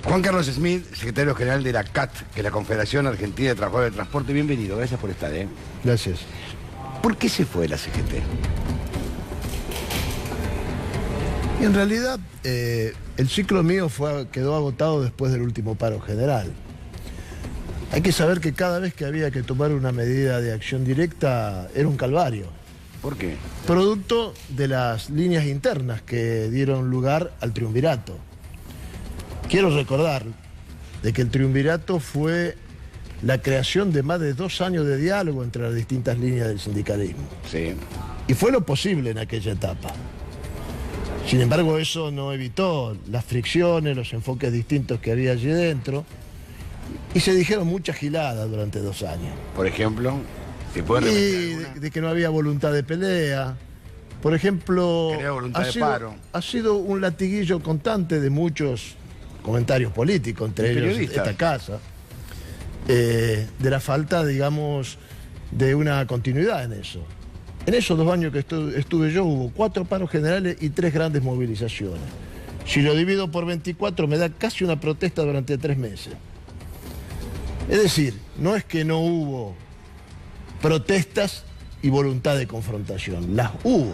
Juan Carlos Smith, secretario general de la CAT, que es la Confederación Argentina de Trabajadores del Transporte. Bienvenido, gracias por estar. Gracias. ¿Por qué se fue la CGT? En realidad, el ciclo mío quedó agotado después del último paro general. Hay que saber que cada vez que había que tomar una medida de acción directa era un calvario. ¿Por qué? Producto de las líneas internas que dieron lugar al triunvirato. Quiero recordar de que el triunvirato fue la creación de más de 2 años de diálogo entre las distintas líneas del sindicalismo. Sí. Y fue lo posible en aquella etapa. Sin embargo, eso no evitó las fricciones, los enfoques distintos que había allí dentro, y se dijeron muchas giladas durante 2 años. Por ejemplo, ¿se puede repetir de que no había voluntad de pelea. Por ejemplo, ha sido un latiguillo constante de muchos comentarios políticos, entre ellos esta casa, de la falta, digamos, de una continuidad en eso. En esos 2 años que estuve yo hubo 4 paros generales y 3 grandes movilizaciones. Si lo divido por 24 me da casi una protesta durante 3 meses. Es decir, no es que no hubo protestas y voluntad de confrontación, las hubo.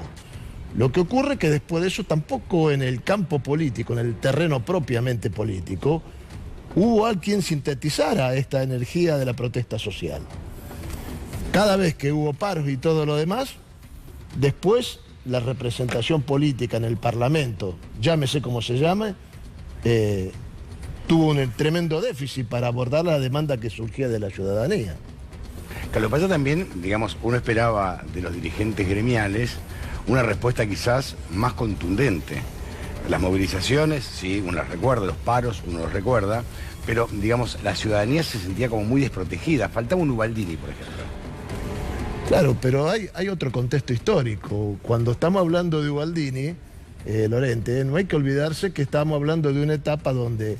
Lo que ocurre es que después de eso tampoco en el campo político, en el terreno propiamente político, hubo alguien sintetizara esta energía de la protesta social. Cada vez que hubo paros y todo lo demás, después la representación política en el Parlamento, llámese como se llame, tuvo un tremendo déficit para abordar la demanda que surgía de la ciudadanía. Que lo que pasa también, digamos, uno esperaba de los dirigentes gremiales una respuesta quizás más contundente. Las movilizaciones, sí, uno las recuerda, los paros, uno los recuerda, pero, digamos, la ciudadanía se sentía como muy desprotegida. Faltaba un Ubaldini, por ejemplo. Claro, pero hay otro contexto histórico. Cuando estamos hablando de Ubaldini, Lorente, no hay que olvidarse que estamos hablando de una etapa donde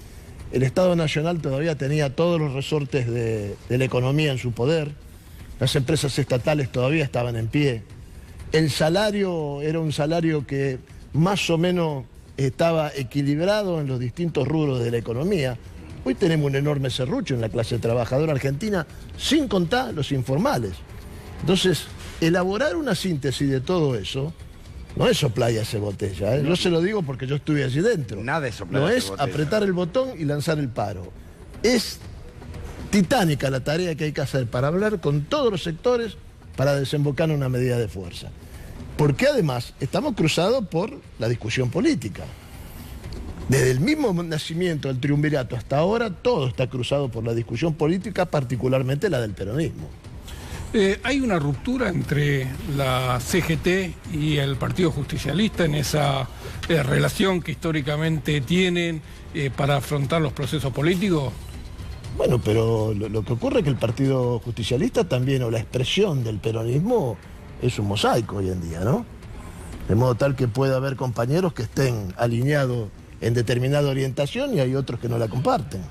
el Estado Nacional todavía tenía todos los resortes de la economía en su poder, las empresas estatales todavía estaban en pie, el salario era un salario que más o menos estaba equilibrado en los distintos rubros de la economía. Hoy tenemos un enorme serrucho en la clase trabajadora argentina, sin contar los informales. Entonces, elaborar una síntesis de todo eso no es soplar y hacer botella. Yo se lo digo porque yo estuve allí dentro. Nada es soplar. No es apretar el botón y lanzar el paro. Es titánica la tarea que hay que hacer para hablar con todos los sectores para desembocar en una medida de fuerza. Porque además estamos cruzados por la discusión política. Desde el mismo nacimiento del triunvirato hasta ahora, todo está cruzado por la discusión política, particularmente la del peronismo. ¿Hay una ruptura entre la CGT y el Partido Justicialista en esa relación que históricamente tienen para afrontar los procesos políticos? Bueno, pero lo que ocurre es que el Partido Justicialista también, o la expresión del peronismo, es un mosaico hoy en día, ¿no? De modo tal que puede haber compañeros que estén alineados en determinada orientación y hay otros que no la comparten.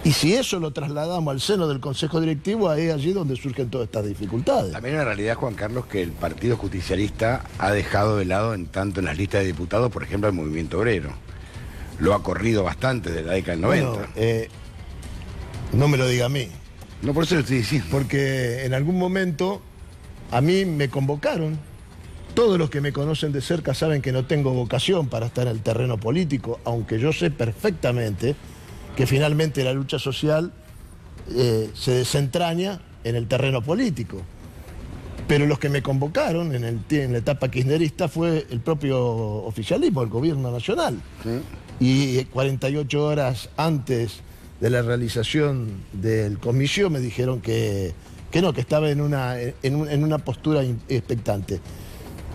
Y si eso lo trasladamos al seno del Consejo Directivo, es allí donde surgen todas estas dificultades. También en realidad, Juan Carlos, que el Partido Justicialista ha dejado de lado tanto en las listas de diputados, por ejemplo, el Movimiento Obrero. Lo ha corrido bastante desde la década del 90. Bueno, no me lo diga a mí. No, por eso lo estoy diciendo. Porque en algún momento a mí me convocaron. Todos los que me conocen de cerca saben que no tengo vocación para estar en el terreno político, aunque yo sé perfectamente que finalmente la lucha social se desentraña en el terreno político. Pero los que me convocaron en la etapa kirchnerista fue el propio oficialismo, el gobierno nacional. ¿Sí? Y 48 horas antes de la realización del comicio me dijeron que no, que estaba en una postura expectante.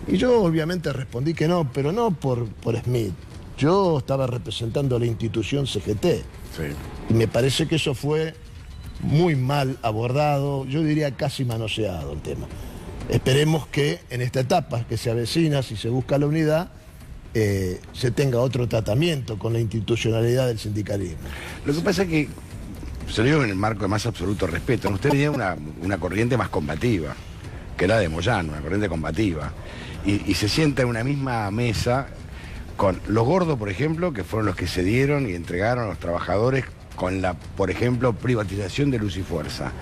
Y yo obviamente respondí que no, pero no por Smith. Yo estaba representando a la institución CGT. Sí. Y me parece que eso fue muy mal abordado, yo diría casi manoseado el tema. Esperemos que en esta etapa que se avecina, si se busca la unidad, se tenga otro tratamiento con la institucionalidad del sindicalismo. Lo que pasa es que, se lo digo en el marco de más absoluto respeto, usted tenía una corriente más combativa, que era de Moyano, una corriente combativa, y se sienta en una misma mesa con los gordos, por ejemplo, que fueron los que se dieron y entregaron a los trabajadores con la, por ejemplo, privatización de Luz y Fuerza.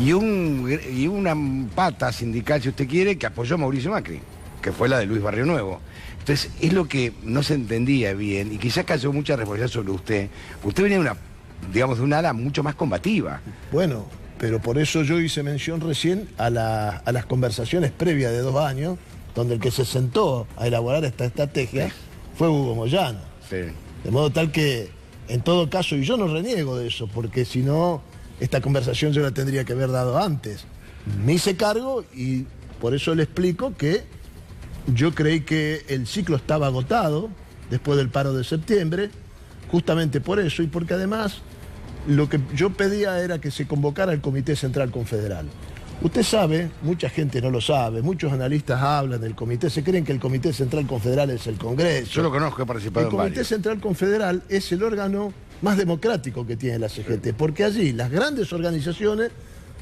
Y una pata sindical, si usted quiere, que apoyó a Mauricio Macri, que fue la de Luis Barrio Nuevo. Entonces, es lo que no se entendía bien, y quizás cayó mucha responsabilidad sobre usted. Usted venía de una, digamos, de un ala mucho más combativa. Bueno, pero por eso yo hice mención recién a las conversaciones previas de 2 años, donde el que se sentó a elaborar esta estrategia fue Hugo Moyano. Sí. De modo tal que, en todo caso, y yo no reniego de eso, porque si no, esta conversación yo la tendría que haber dado antes. Me hice cargo y por eso le explico que yo creí que el ciclo estaba agotado después del paro de septiembre, justamente por eso, y porque además lo que yo pedía era que se convocara el Comité Central Confederal. Usted sabe, mucha gente no lo sabe, muchos analistas hablan del comité, se creen que el Comité Central Confederal es el Congreso. Yo lo conozco, he participado en varios. El Comité Central Confederal es el órgano más democrático que tiene la CGT, porque allí las grandes organizaciones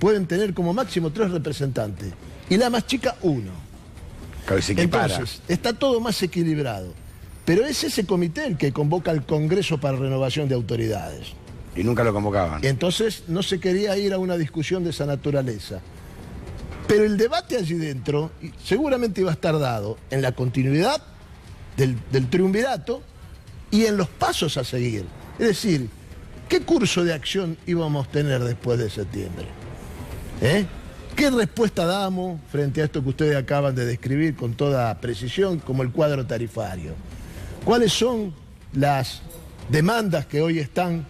pueden tener como máximo 3 representantes y la más chica 1. Claro, se equipara. Entonces, está todo más equilibrado. Pero es ese comité el que convoca al Congreso para renovación de autoridades. Y nunca lo convocaban. Entonces no se quería ir a una discusión de esa naturaleza. Pero el debate allí dentro seguramente iba a estar dado en la continuidad del triunvirato y en los pasos a seguir. Es decir, ¿qué curso de acción íbamos a tener después de septiembre? ¿Qué respuesta damos frente a esto que ustedes acaban de describir con toda precisión como el cuadro tarifario? ¿Cuáles son las demandas que hoy están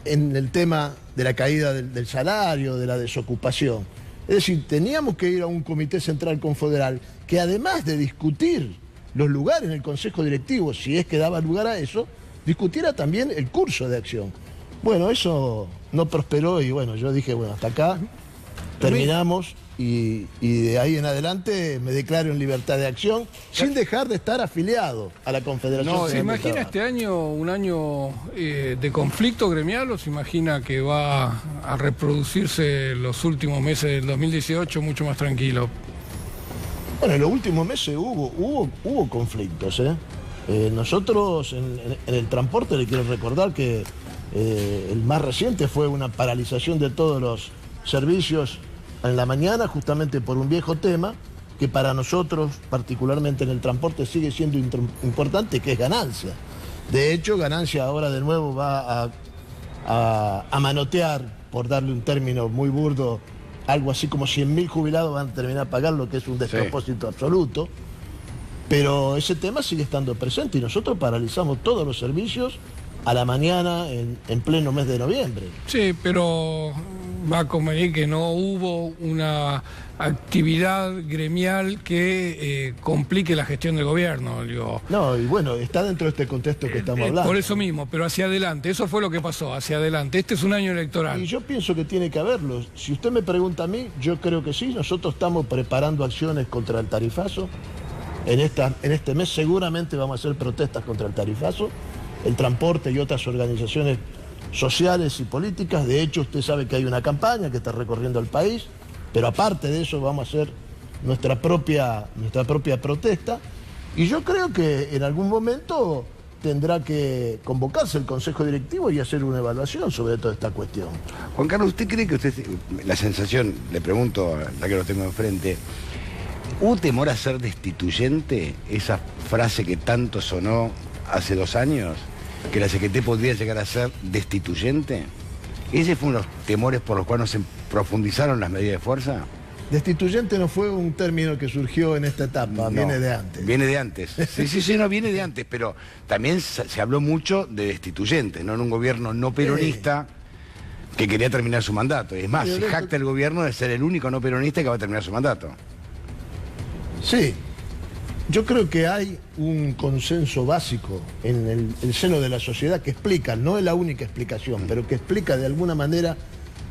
en el tema de la caída del salario, de la desocupación? Es decir, teníamos que ir a un Comité Central Confederal que, además de discutir los lugares en el Consejo Directivo, si es que daba lugar a eso, discutiera también el curso de acción. Bueno, eso no prosperó y bueno, yo dije, bueno, hasta acá terminamos y de ahí en adelante me declaro en libertad de acción sin dejar de estar afiliado a la Confederación. No, ¿se imagina este año un año de conflicto gremial o se imagina que va a reproducirse los últimos meses del 2018 mucho más tranquilo? Bueno, en los últimos meses hubo conflictos. Nosotros en el transporte le quiero recordar que el más reciente fue una paralización de todos los servicios en la mañana, justamente por un viejo tema que para nosotros, particularmente en el transporte, sigue siendo importante, que es ganancia. De hecho, ganancia ahora de nuevo va a manotear, por darle un término muy burdo, algo así como 100.000 jubilados van a terminar a pagar, lo que es un despropósito absoluto. Pero ese tema sigue estando presente y nosotros paralizamos todos los servicios a la mañana en pleno mes de noviembre. Sí, pero va a convenir que no hubo una actividad gremial que complique la gestión del gobierno. Digo. No, y bueno, está dentro de este contexto que estamos hablando. Por eso mismo, pero hacia adelante, eso fue lo que pasó, hacia adelante. Este es un año electoral. Y yo pienso que tiene que haberlo. Si usted me pregunta a mí, yo creo que sí. Nosotros estamos preparando acciones contra el tarifazo. En este mes seguramente vamos a hacer protestas contra el tarifazo, el transporte y otras organizaciones sociales y políticas. De hecho, usted sabe que hay una campaña que está recorriendo el país, pero aparte de eso vamos a hacer nuestra propia protesta. Y yo creo que en algún momento tendrá que convocarse el Consejo Directivo y hacer una evaluación sobre toda esta cuestión. Juan Carlos, ¿usted cree que la sensación, le pregunto, ya que lo tengo enfrente, ¿hubo temor a ser destituyente? Esa frase que tanto sonó hace 2 años, que la CGT podría llegar a ser destituyente. ¿Ese fue uno de los temores por los cuales no se profundizaron las medidas de fuerza? Destituyente no fue un término que surgió en esta etapa, viene de antes. Viene de antes. Sí, no, viene de antes, pero también se habló mucho de destituyente, ¿no? En un gobierno no peronista que quería terminar su mandato. Es más, se jacta el gobierno de ser el único no peronista que va a terminar su mandato. Sí. Yo creo que hay un consenso básico en el seno de la sociedad que explica, no es la única explicación, pero que explica de alguna manera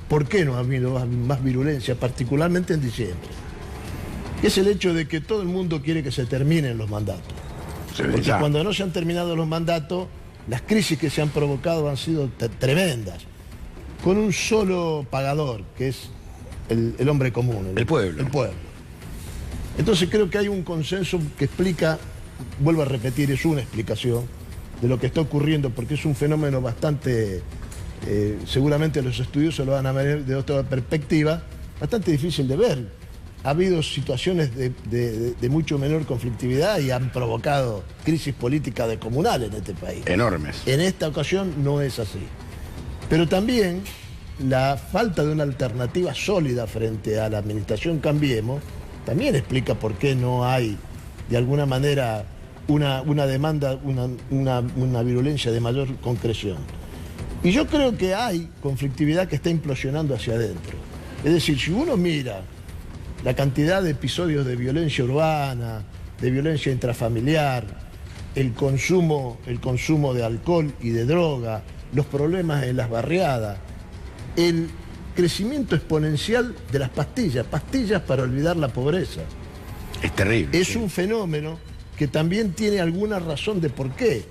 por qué no ha habido más virulencia, particularmente en diciembre. Es el hecho de que todo el mundo quiere que se terminen los mandatos. Porque cuando no se han terminado los mandatos, las crisis que se han provocado han sido tremendas, con un solo pagador, que es el hombre común. El pueblo. El pueblo. Entonces creo que hay un consenso que explica vuelvo a repetir, es una explicación de lo que está ocurriendo, porque es un fenómeno bastante, seguramente los estudiosos lo van a ver de otra perspectiva, bastante difícil de ver. Ha habido situaciones de mucho menor conflictividad y han provocado crisis políticas descomunales en este país. Enormes. En esta ocasión no es así. Pero también la falta de una alternativa sólida frente a la administración Cambiemos también explica por qué no hay, de alguna manera, una demanda, una virulencia de mayor concreción. Y yo creo que hay conflictividad que está implosionando hacia adentro. Es decir, si uno mira la cantidad de episodios de violencia urbana, de violencia intrafamiliar, el consumo de alcohol y de droga, los problemas en las barriadas, el crecimiento exponencial de las pastillas para olvidar la pobreza. Es terrible. Es un fenómeno que también tiene alguna razón de por qué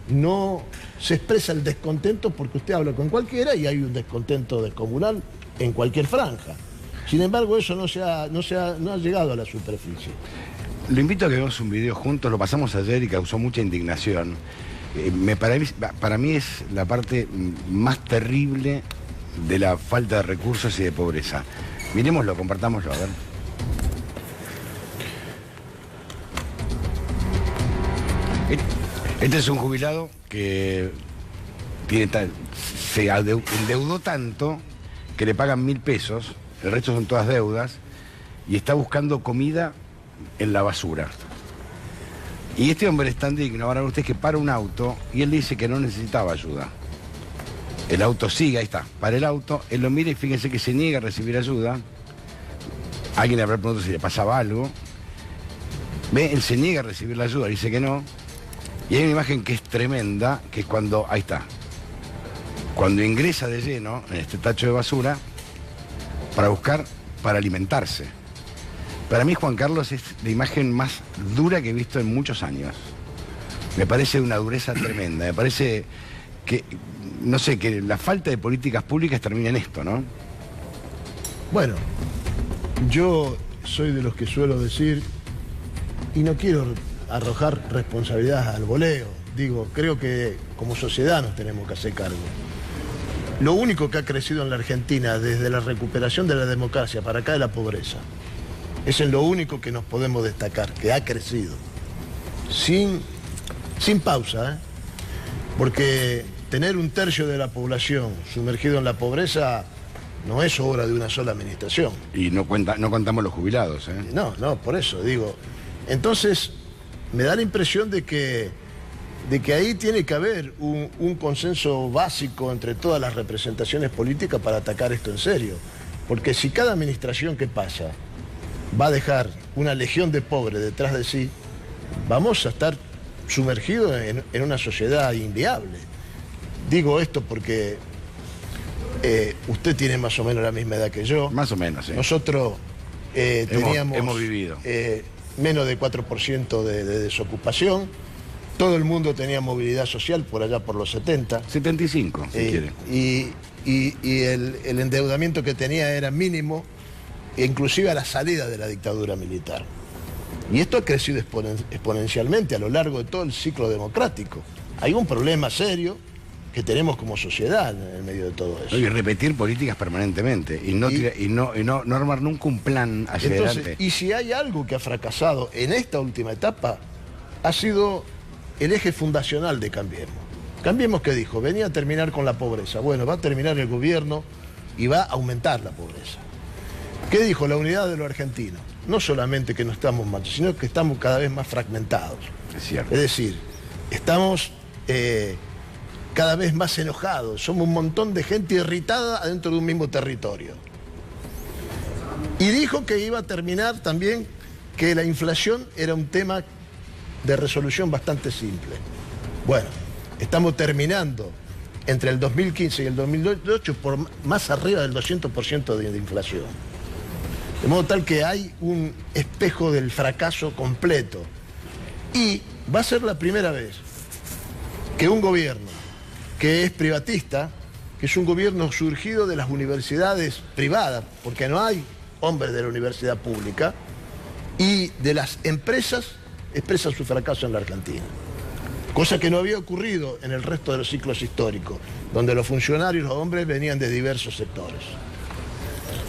no se expresa el descontento, porque usted habla con cualquiera y hay un descontento descomunal en cualquier franja. Sin embargo, eso no ha llegado a la superficie. Lo invito a que veamos un video juntos, lo pasamos ayer y causó mucha indignación. Para mí es la parte más terrible de la falta de recursos y de pobreza. Miremoslo, compartámoslo, a ver. Este es un jubilado que se endeudó tanto que le pagan 1.000 pesos, el resto son todas deudas, y está buscando comida en la basura. Y este hombre es tan digno, ahora ustedes, que para un auto y él dice que no necesitaba ayuda. El auto sigue, ahí está, para el auto, él lo mira y fíjense que se niega a recibir ayuda. Alguien le habrá preguntado si le pasaba algo. Ve, él se niega a recibir la ayuda, dice que no. Y hay una imagen que es tremenda, que es cuando, ahí está, cuando ingresa de lleno en este tacho de basura para alimentarse. Para mí, Juan Carlos, es la imagen más dura que he visto en muchos años. Me parece una dureza tremenda, me parece que, no sé, que la falta de políticas públicas termina en esto, ¿no? Bueno, yo soy de los que suelo decir, y no quiero arrojar responsabilidad al voleo, digo, creo que como sociedad nos tenemos que hacer cargo. Lo único que ha crecido en la Argentina desde la recuperación de la democracia para acá es la pobreza. Es en lo único que nos podemos destacar, que ha crecido. Sin pausa, ¿eh? Porque tener 1/3 de la población sumergido en la pobreza no es obra de una sola administración. Y no contamos los jubilados, ¿eh? No, por eso digo. Entonces, me da la impresión de que ahí tiene que haber un consenso básico entre todas las representaciones políticas para atacar esto en serio. Porque si cada administración que pasa va a dejar una legión de pobres detrás de sí, vamos a estar sumergidos en una sociedad inviable. Digo esto porque usted tiene más o menos la misma edad que yo. Más o menos, sí. Nosotros hemos vivido menos de 4% de desocupación. Todo el mundo tenía movilidad social por allá por los 70. 75, si quiere. Y el endeudamiento que tenía era mínimo, inclusive a la salida de la dictadura militar. Y esto ha crecido exponencialmente a lo largo de todo el ciclo democrático. Hay un problema serio que tenemos como sociedad en medio de todo eso. Y repetir políticas permanentemente y no armar nunca un plan hacia adelante. Y si hay algo que ha fracasado en esta última etapa, ha sido el eje fundacional de Cambiemos. Cambiemos, ¿qué dijo? Venía a terminar con la pobreza. Bueno, va a terminar el gobierno y va a aumentar la pobreza. ¿Qué dijo? La unidad de los argentinos. No solamente que no estamos mal, sino que estamos cada vez más fragmentados. Es cierto. Es decir, estamos cada vez más enojados. Somos un montón de gente irritada adentro de un mismo territorio. Y dijo que iba a terminar también que la inflación era un tema de resolución bastante simple. Bueno, estamos terminando entre el 2015 y el 2018 por más arriba del 200% de inflación. De modo tal que hay un espejo del fracaso completo. Y va a ser la primera vez que un gobierno que es privatista, que es un gobierno surgido de las universidades privadas, porque no hay hombres de la universidad pública, y de las empresas expresan su fracaso en la Argentina. Cosa que no había ocurrido en el resto de los ciclos históricos, donde los funcionarios, los hombres, venían de diversos sectores.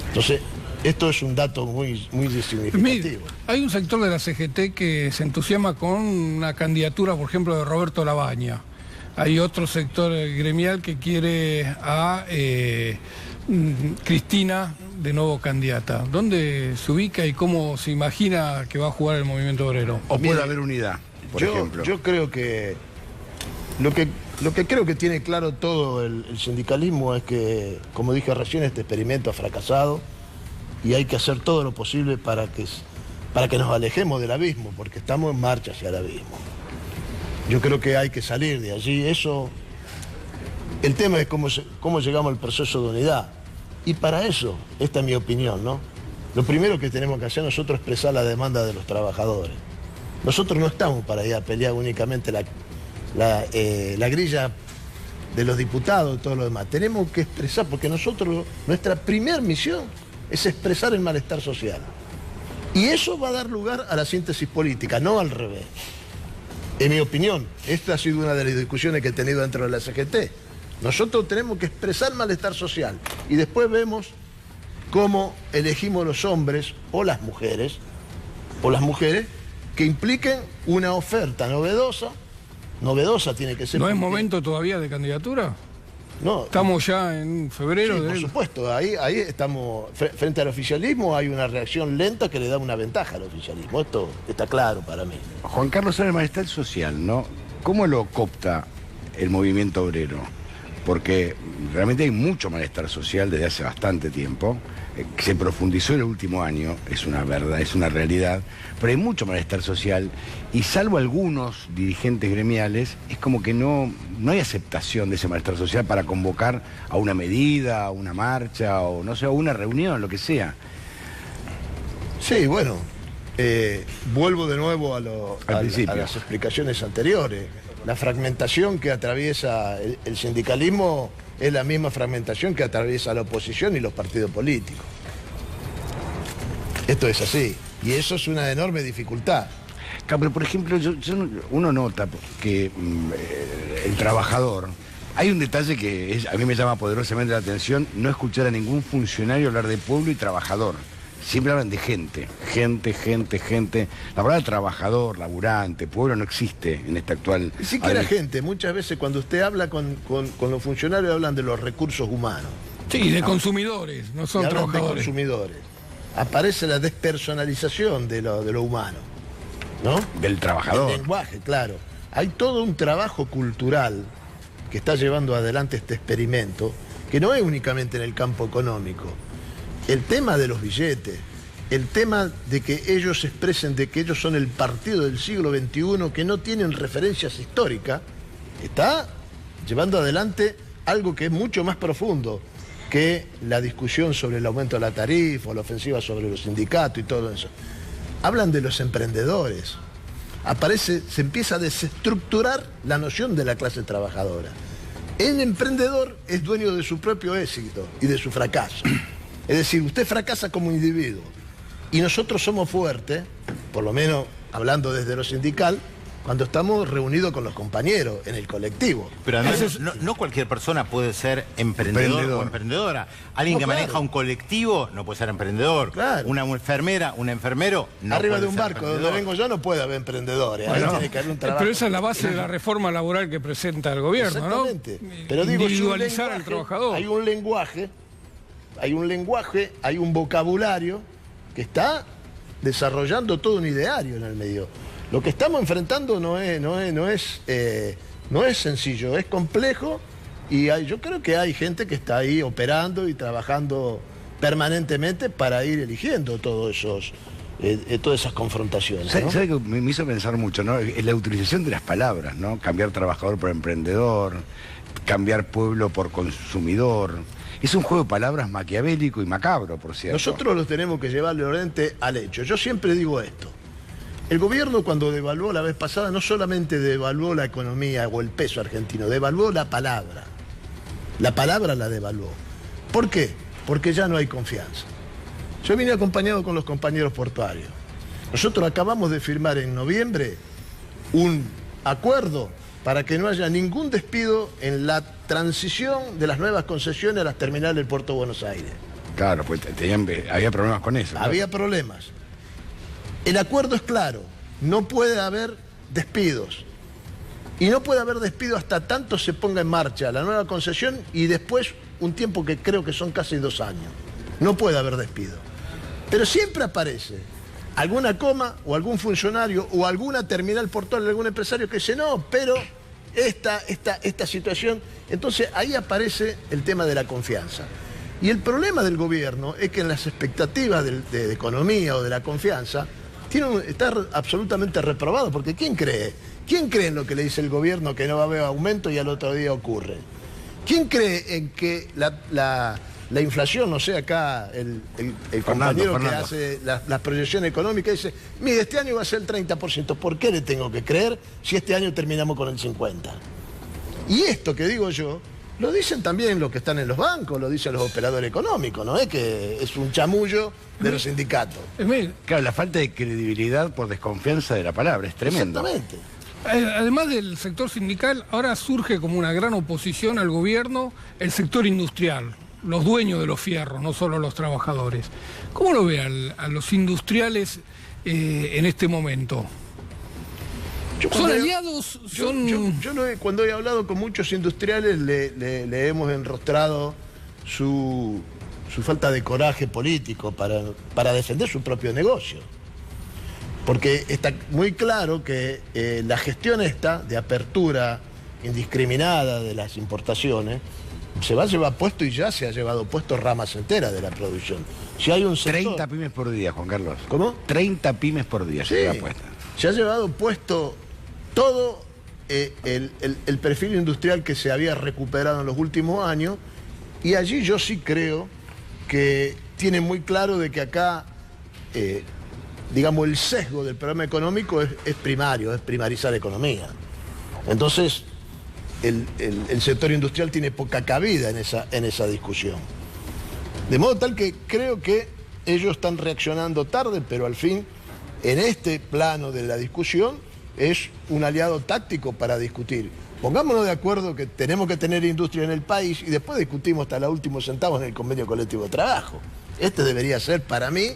Entonces, esto es un dato muy significativo. Hay un sector de la CGT que se entusiasma con una candidatura, por ejemplo, de Roberto Labaña. Hay otro sector gremial que quiere a Cristina de nuevo candidata. ¿Dónde se ubica y cómo se imagina que va a jugar el movimiento obrero? ¿O puede haber unidad, por ejemplo? Yo creo que lo que creo que tiene claro todo el sindicalismo es que, como dije recién, este experimento ha fracasado y hay que hacer todo lo posible para que nos alejemos del abismo, porque estamos en marcha hacia el abismo. Yo creo que hay que salir de allí. El tema es cómo llegamos al proceso de unidad. Y para eso, esta es mi opinión, ¿no? Lo primero que tenemos que hacer nosotros es expresar la demanda de los trabajadores. Nosotros no estamos para ir a pelear únicamente la grilla de los diputados y todo lo demás. Tenemos que expresar, porque nuestra primera misión es expresar el malestar social. Y eso va a dar lugar a la síntesis política, no al revés. En mi opinión, esta ha sido una de las discusiones que he tenido dentro de la CGT. Nosotros tenemos que expresar malestar social y después vemos cómo elegimos los hombres o las mujeres que impliquen una oferta novedosa tiene que ser. ¿No es momento todavía de candidatura? No. Estamos ya en febrero. Sí, por supuesto, ahí estamos, frente al oficialismo hay una reacción lenta que le da una ventaja al oficialismo, esto está claro para mí. Juan Carlos, sobre el malestar social, ¿no? ¿Cómo lo coopta el movimiento obrero? Porque realmente hay mucho malestar social desde hace bastante tiempo, que se profundizó en el último año, es una verdad, es una realidad, pero hay mucho malestar social y salvo algunos dirigentes gremiales, es como que no hay aceptación de ese malestar social para convocar a una medida, a una marcha, o no sé, a una reunión, lo que sea. Sí, bueno, vuelvo de nuevo a las explicaciones anteriores. La fragmentación que atraviesa el sindicalismo es la misma fragmentación que atraviesa la oposición y los partidos políticos. Esto es así, y eso es una enorme dificultad. Claro, pero por ejemplo, uno nota que el trabajador, hay un detalle que a mí me llama poderosamente la atención, no escuchar a ningún funcionario hablar de pueblo y trabajador. Siempre hablan de gente. La palabra trabajador, laburante, pueblo no existe en esta actual... Ni siquiera gente. Muchas veces cuando usted habla con los funcionarios hablan de los recursos humanos. Sí, de consumidores, no son trabajadores. De consumidores. Aparece la despersonalización de lo humano, ¿no? Del trabajador. El lenguaje, claro. Hay todo un trabajo cultural que está llevando adelante este experimento, que no es únicamente en el campo económico. El tema de los billetes, el tema de que ellos expresen de que ellos son el partido del siglo XXI, que no tienen referencias históricas, está llevando adelante algo que es mucho más profundo que la discusión sobre el aumento de la tarifa o la ofensiva sobre los sindicatos y todo eso. Hablan de los emprendedores. Se empieza a desestructurar la noción de la clase trabajadora. El emprendedor es dueño de su propio éxito y de su fracaso. Es decir, usted fracasa como individuo y nosotros somos fuertes, por lo menos hablando desde lo sindical, cuando estamos reunidos con los compañeros en el colectivo. Pero además no cualquier persona puede ser emprendedor o emprendedora. Alguien que maneja un colectivo no puede ser emprendedor. Claro. Una enfermera, un enfermero no Arriba puede de un ser barco donde vengo yo no puede haber emprendedores. Ahí tiene que haber un trabajo. Pero esa es la base de la reforma laboral que presenta el gobierno, exactamente, ¿no? Pero digo, individualizar al trabajador. Hay un lenguaje, hay un vocabulario que está desarrollando todo un ideario en el medio. Lo que estamos enfrentando no es sencillo, es complejo y yo creo que hay gente que está ahí operando y trabajando permanentemente para ir eligiendo todas esas confrontaciones, ¿no? ¿Sabe que me hizo pensar mucho, ¿no? Es la utilización de las palabras, ¿no? Cambiar trabajador por emprendedor, cambiar pueblo por consumidor. Es un juego de palabras maquiavélico y macabro, por cierto. Nosotros los tenemos que llevar de frente al hecho. Yo siempre digo esto. El gobierno cuando devaluó la vez pasada no solamente devaluó la economía o el peso argentino, devaluó la palabra. La palabra la devaluó. ¿Por qué? Porque ya no hay confianza. Yo vine acompañado con los compañeros portuarios Nosotros acabamos de firmar en noviembre un acuerdo para que no haya ningún despido en la transición de las nuevas concesiones a las terminales del Puerto de Buenos Aires. Claro, pues había problemas con eso. Había problemas. El acuerdo es claro, no puede haber despidos. Y no puede haber despido hasta tanto se ponga en marcha la nueva concesión y después un tiempo que creo que son casi 2 años. No puede haber despido. Pero siempre aparece alguna coma o algún funcionario o alguna terminal portuaria de algún empresario que dice no, pero esta situación. Entonces ahí aparece el tema de la confianza. Y el problema del gobierno es que en las expectativas de economía o de la confianza está absolutamente reprobado, porque ¿quién cree? ¿Quién cree en lo que le dice el gobierno que no va a haber aumento y al otro día ocurre? ¿Quién cree en que la inflación, no sé, acá el compañero que hace las proyecciones económicas dice, mire, este año va a ser el 30%, ¿por qué le tengo que creer si este año terminamos con el 50%? Y esto que digo yo, lo dicen también los que están en los bancos, lo dicen los operadores económicos, no es que es un chamullo de los sindicatos. Claro, la falta de credibilidad por desconfianza de la palabra, es tremendo. Exactamente. Además del sector sindical, ahora surge como una gran oposición al gobierno el sector industrial, los dueños de los fierros, no solo los trabajadores. ¿Cómo lo ve a los industriales en este momento? ¿Son aliados? Cuando he hablado con muchos industriales le hemos enrostrado su falta de coraje político para defender su propio negocio. Porque está muy claro que la gestión esta de apertura indiscriminada de las importaciones se va a llevar puesto y ya se ha llevado puesto ramas enteras de la producción. Si hay un sector... 30 pymes por día, Juan Carlos. ¿Cómo? 30 pymes por día sí, se lleva puesta. Se ha llevado puesto todo el perfil industrial que se había recuperado en los últimos años, y allí yo sí creo que tienen muy claro de que acá, digamos, el sesgo del programa económico es primario, es primarizar economía. Entonces, el sector industrial tiene poca cabida en esa discusión. De modo tal que creo que ellos están reaccionando tarde, pero al fin, en este plano de la discusión, es un aliado táctico para discutir. Pongámonos de acuerdo que tenemos que tener industria en el país y después discutimos hasta los últimos centavos en el convenio colectivo de trabajo. Este debería ser, para mí,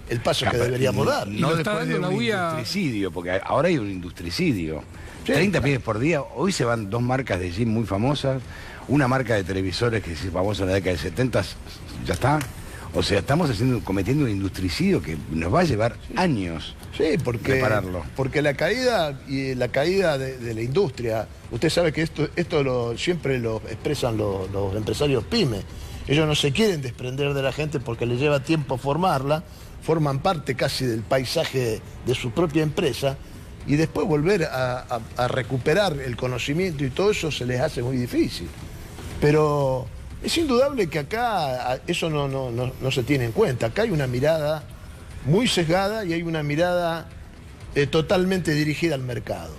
el paso que deberíamos dar. No después de un industricidio, porque ahora hay un industricidio. Sí, 30 pymes por día. Hoy se van 2 marcas de jean muy famosas, una marca de televisores que es famosa en la década de 70, ya está. O sea, estamos cometiendo un industricidio que nos va a llevar años. Sí, repararlo. Porque la caída de la industria, usted sabe que esto siempre lo expresan los empresarios pymes. Ellos no se quieren desprender de la gente porque les lleva tiempo formarla, forman parte casi del paisaje de su propia empresa, y después volver a recuperar el conocimiento y todo eso se les hace muy difícil. Pero es indudable que acá eso no se tiene en cuenta. Acá hay una mirada muy sesgada y hay una mirada totalmente dirigida al mercado.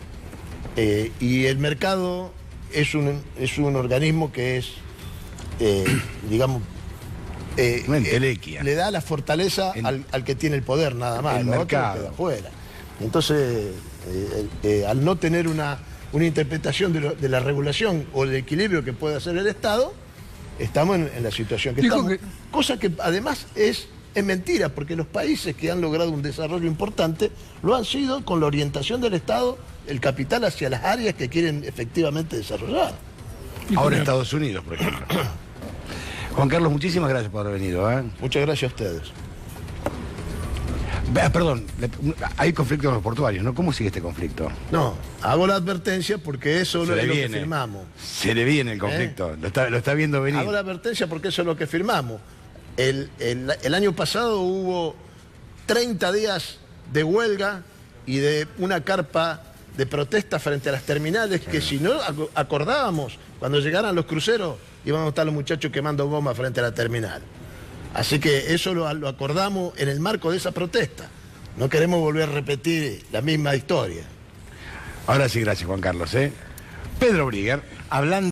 Y el mercado es un organismo que es, digamos, le da la fortaleza al que tiene el poder, nada más. El mercado queda afuera. Entonces, al no tener una interpretación de la regulación o el equilibrio que puede hacer el Estado, estamos en la situación que estamos. Cosa que además es mentira, porque los países que han logrado un desarrollo importante lo han sido con la orientación del Estado, el capital hacia las áreas que quieren efectivamente desarrollar. Ahora Estados Unidos, por ejemplo. Juan Carlos, muchísimas gracias por haber venido. Muchas gracias a ustedes. Perdón, hay conflictos con los portuarios, ¿no? ¿Cómo sigue este conflicto? No, hago la advertencia porque eso es lo que firmamos. Se le viene el conflicto, lo está viendo venir. Hago la advertencia porque eso es lo que firmamos. El año pasado hubo 30 días de huelga y de una carpa de protesta frente a las terminales, que si no acordábamos, cuando llegaran los cruceros, íbamos a estar los muchachos quemando bombas frente a la terminal. Así que eso lo acordamos en el marco de esa protesta. No queremos volver a repetir la misma historia. Ahora sí, gracias, Juan Carlos. Pedro Brigger. Hablando